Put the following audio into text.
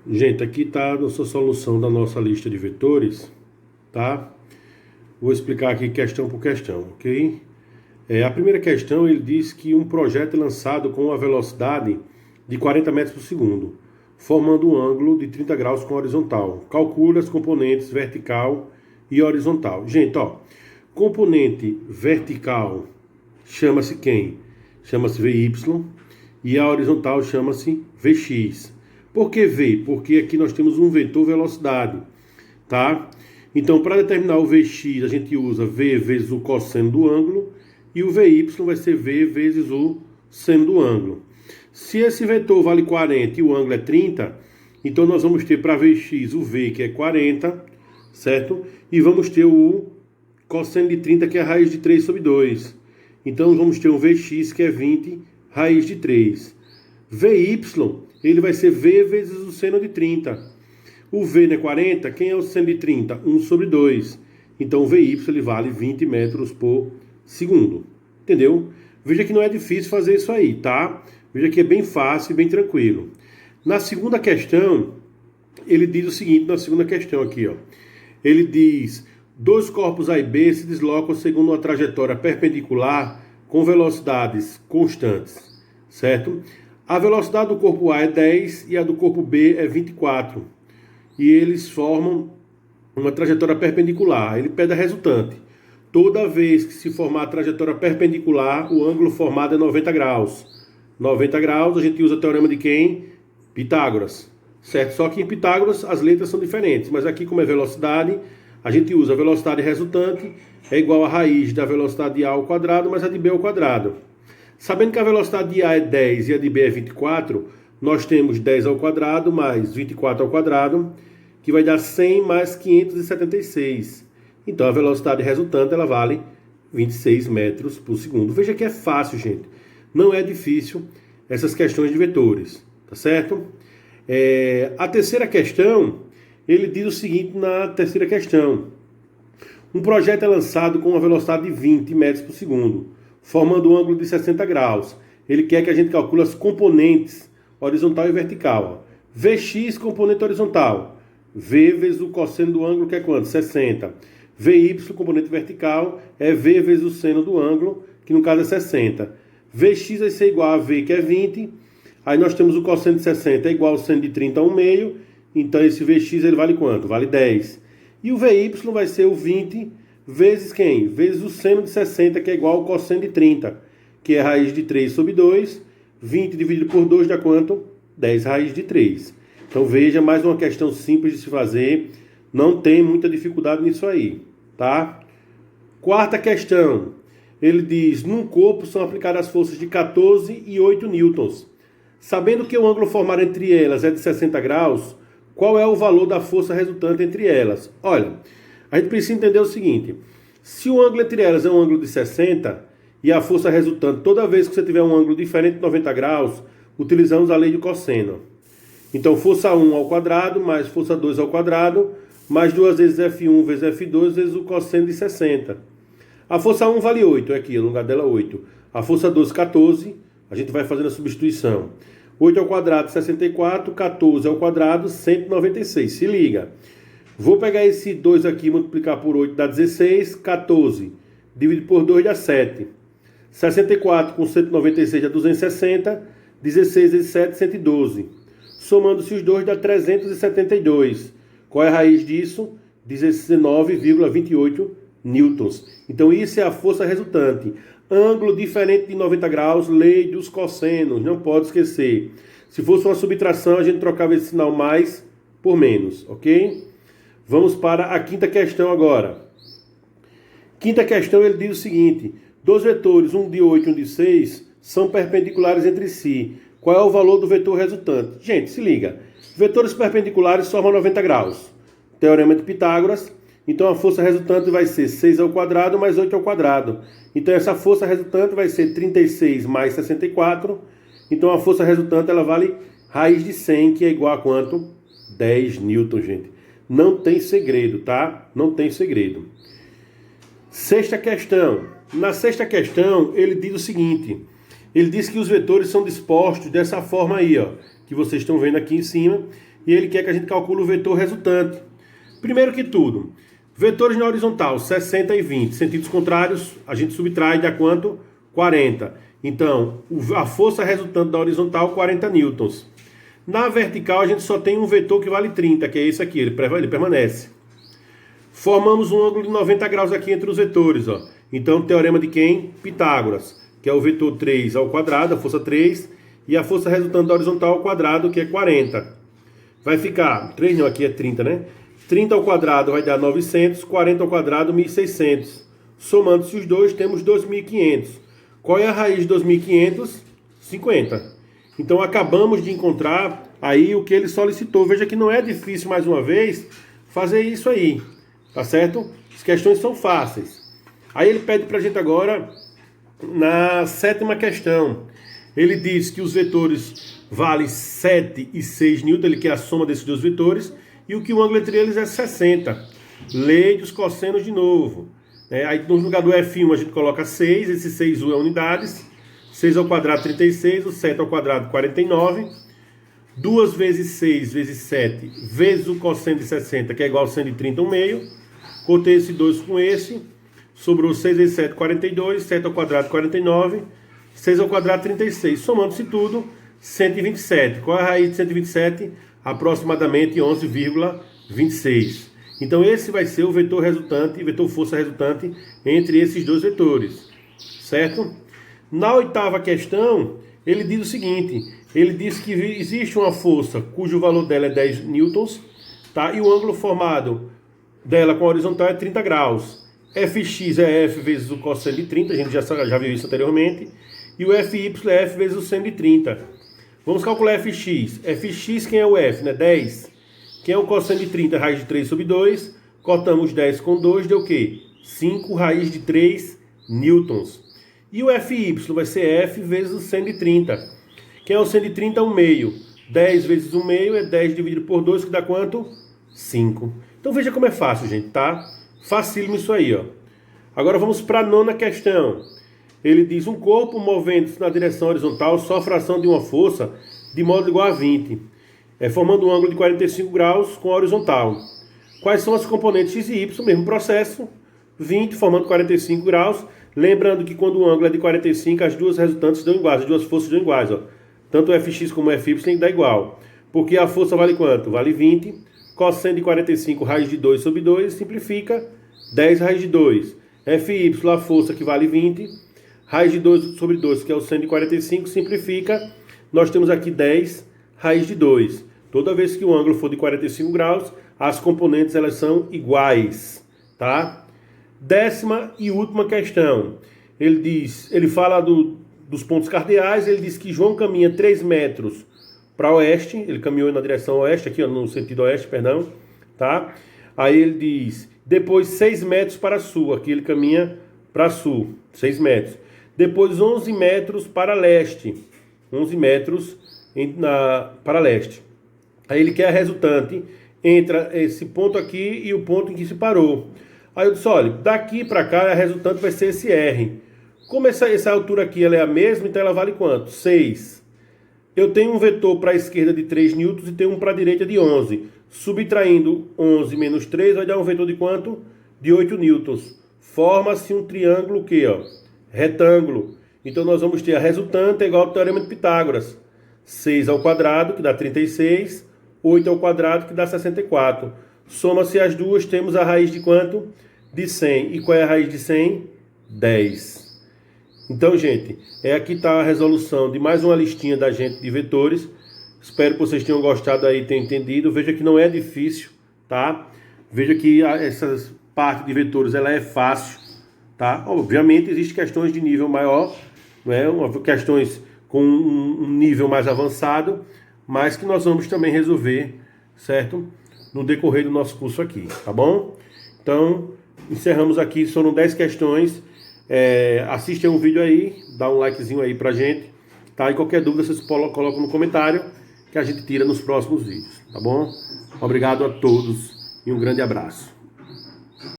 Gente, aqui está a nossa solução da nossa lista de vetores, tá? Vou explicar aqui questão por questão, ok? A primeira questão, ele diz que um projeto é lançado com uma velocidade de 40 metros por segundo, formando um ângulo de 30 graus com horizontal. Calcule as componentes vertical e horizontal. Gente, ó, componente vertical chama-se quem? Chama-se VY e a horizontal chama-se VX. Por que V? Porque aqui nós temos um vetor velocidade, tá? Então, para determinar o Vx, a gente usa V vezes o cosseno do ângulo e o Vy vai ser V vezes o seno do ângulo. Se esse vetor vale 40 e o ângulo é 30, então nós vamos ter para Vx o V, que é 40, certo? E vamos ter o cosseno de 30, que é a raiz de 3 sobre 2. Então, vamos ter um Vx, que é 20, raiz de 3. Vy, ele vai ser V vezes o seno de 30. O V não é 40, quem é o seno de 30? 1 sobre 2. Então o Vy ele vale 20 metros por segundo. Entendeu? Veja que não é difícil fazer isso aí, tá? Veja que é bem fácil e bem tranquilo. Na segunda questão, ele diz o seguinte, na segunda questão aqui, ó. Ele diz, dois corpos A e B se deslocam segundo uma trajetória perpendicular com velocidades constantes, certo? A velocidade do corpo A é 10 e a do corpo B é 24. E eles formam uma trajetória perpendicular. Ele pede a resultante. Toda vez que se formar a trajetória perpendicular, o ângulo formado é 90 graus. 90 graus, a gente usa o teorema de quem? Pitágoras. Certo? Só que em Pitágoras as letras são diferentes. Mas aqui, como é velocidade, a gente usa a velocidade resultante, é igual a raiz da velocidade de A ao quadrado, mais a de B ao quadrado. Sabendo que a velocidade de A é 10 e a de B é 24, nós temos 10 ao quadrado mais 24 ao quadrado, que vai dar 100 mais 576. Então a velocidade resultante ela vale 26 metros por segundo. Veja que é fácil, gente. Não é difícil essas questões de vetores, tá certo? A terceira questão, ele diz o seguinte na terceira questão. Um projeto é lançado com uma velocidade de 20 metros por segundo, formando um ângulo de 60 graus. Ele quer que a gente calcule as componentes horizontal e vertical. Vx, componente horizontal. V vezes o cosseno do ângulo, que é quanto? 60. Vy, componente vertical, é V vezes o seno do ângulo, que no caso é 60. Vx vai ser igual a V, que é 20. Aí nós temos o cosseno de 60 é igual ao seno de 30 a 1 meio. Então esse Vx ele vale quanto? Vale 10. E o Vy vai ser o 20 vezes quem? Vezes o seno de 60, que é igual ao cosseno de 30, que é raiz de 3 sobre 2. 20 dividido por 2 dá quanto? 10 raiz de 3. Então veja, mais uma questão simples de se fazer. Não tem muita dificuldade nisso aí, tá? Quarta questão. Ele diz, num corpo são aplicadas as forças de 14 e 8 newtons. Sabendo que o ângulo formado entre elas é de 60 graus, qual é o valor da força resultante entre elas? Olha, a gente precisa entender o seguinte. Se o ângulo entre elas é um ângulo de 60 e a força resultante, toda vez que você tiver um ângulo diferente de 90 graus, utilizamos a lei de cosseno. Então, força 1 ao quadrado mais força 2 ao quadrado, mais 2 vezes F1 vezes F2 vezes o cosseno de 60. A força 1 vale 8, é aqui, no lugar dela 8. A força 2, 14, a gente vai fazendo a substituição. 8 ao quadrado, 64, 14 ao quadrado, 196. Se liga. Vou pegar esse 2 aqui, multiplicar por 8 dá 16, 14. Dividido por 2 dá 7. 64 com 196 dá 260, 16 vezes 7, 112. Somando-se os dois dá 372. Qual é a raiz disso? 19,28 newtons. Então isso é a força resultante. Ângulo diferente de 90 graus, lei dos cossenos, não pode esquecer. Se fosse uma subtração, a gente trocava esse sinal mais por menos, ok? Vamos para a quinta questão agora. Quinta questão, ele diz o seguinte. Dois vetores, um de 8 e um de 6, são perpendiculares entre si. Qual é o valor do vetor resultante? Gente, se liga. Vetores perpendiculares formam 90 graus. Teorema de Pitágoras. Então a força resultante vai ser 6 ao quadrado mais 8 ao quadrado. Então essa força resultante vai ser 36 mais 64. Então a força resultante ela vale raiz de 100, que é igual a quanto? 10 newton, gente. Não tem segredo, tá? Não tem segredo. Sexta questão. Na sexta questão, ele diz o seguinte. Ele diz que os vetores são dispostos dessa forma aí, ó, que vocês estão vendo aqui em cima. e ele quer que a gente calcule o vetor resultante. Primeiro que tudo, vetores na horizontal, 60 e 20. Sentidos contrários, a gente subtrai de a quanto? 40. Então, a força resultante da horizontal, 40 newtons. Na vertical, a gente só tem um vetor que vale 30, que é esse aqui, ele permanece. Formamos um ângulo de 90 graus aqui entre os vetores, ó. Então, teorema de quem? Pitágoras, que é o vetor 3 ao quadrado, a força 3, e a força resultante da horizontal ao quadrado, que é 40. Vai ficar, 3 não, aqui é 30, né? 30 ao quadrado vai dar 900, 40 ao quadrado, 1.600. Somando-se os dois, temos 2.500. Qual é a raiz de 2.500? 50. Então, acabamos de encontrar aí o que ele solicitou. Veja que não é difícil, mais uma vez, fazer isso aí. Tá certo? As questões são fáceis. Aí ele pede para a gente agora, na 7ª questão, ele diz que os vetores valem 7 e 6 newton, ele quer a soma desses dois vetores, e o que o ângulo entre eles é 60. Lei dos cossenos de novo. Aí no lugar do F1 a gente coloca 6, esse 6U é unidades, 6 ao quadrado 36, o 7 ao quadrado 49, 2 vezes 6 vezes 7 vezes o cosseno de 60, que é igual a 130, 1/2. Cortei esse 2 com esse, sobrou 6 vezes 7, 42, 7 ao quadrado 49, 6 ao quadrado 36. Somando-se tudo, 127. Qual é a raiz de 127? Aproximadamente 11,26. Então esse vai ser o vetor resultante, vetor força resultante entre esses dois vetores, certo? Na 8ª questão, ele diz o seguinte, ele diz que existe uma força cujo valor dela é 10 newtons, tá? E o ângulo formado dela com a horizontal é 30 graus. Fx é F vezes o cosseno de 30, a gente já viu isso anteriormente, e o Fy é F vezes o seno de 30. Vamos calcular Fx. Fx, quem é o F, né? 10. Quem é o cosseno de 30? Raiz de 3 sobre 2. Cortamos 10 com 2, deu o quê? 5 raiz de 3 newtons. E o Fy vai ser F vezes o seno de 30. Quem é o seno de 30? 1/2. 10 vezes 1/2 é 10 dividido por 2, que dá quanto? 5. Então veja como é fácil, gente, tá? Facílimo isso aí, ó. Agora vamos para a 9ª questão. Ele diz, um corpo movendo-se na direção horizontal sofre a ação de uma força de modo igual a 20, formando um ângulo de 45 graus com a horizontal. Quais são as componentes x e y? Mesmo processo, 20 formando 45 graus. Lembrando que quando o ângulo é de 45, as duas resultantes dão iguais, as duas forças dão iguais, ó. Tanto o Fx como o Fy tem que dar igual. Porque a força vale quanto? Vale 20. Cosseno de 45, raiz de 2 sobre 2, simplifica 10 raiz de 2. Fy, a força que vale 20, raiz de 2 sobre 2, que é o seno de 45, simplifica. Nós temos aqui 10 raiz de 2. Toda vez que o ângulo for de 45 graus, as componentes elas são iguais, tá? 10ª e última questão. Ele fala dos pontos cardeais, ele diz que João caminha 3 metros para oeste, ele caminhou na direção oeste, aqui ó, no sentido oeste, perdão, tá? Aí ele diz, depois 6 metros para sul, aqui ele caminha para sul, 6 metros. Depois 11 metros para leste, 11 metros para leste. Aí ele quer a resultante entre esse ponto aqui e o ponto em que se parou. Aí eu disse, olha, daqui para cá a resultante vai ser esse R. Como essa altura aqui ela é a mesma, então ela vale quanto? 6. Eu tenho um vetor para a esquerda de 3 newtons e tenho um para a direita de 11. Subtraindo 11 menos 3 vai dar um vetor de quanto? De 8 newtons. Forma-se um triângulo que, ó, retângulo. Então nós vamos ter a resultante igual ao teorema de Pitágoras. 6 ao quadrado, que dá 36. 8 ao quadrado, que dá 64. Soma-se as duas, temos a raiz de quanto? De 100. E qual é a raiz de 100? 10. Então, gente, aqui está a resolução de mais uma listinha da gente de vetores. Espero que vocês tenham gostado aí, tenham entendido. Veja que não é difícil, tá? Veja que essa parte de vetores ela é fácil, tá? Obviamente, existem questões de nível maior, né? Questões com um nível mais avançado, mas que nós vamos também resolver, certo? No decorrer do nosso curso aqui, tá bom? Então, encerramos aqui, foram 10 questões. Assistem um vídeo aí, dá um likezinho aí pra gente, tá? E qualquer dúvida vocês colocam no comentário que a gente tira nos próximos vídeos, tá bom? Obrigado a todos e um grande abraço.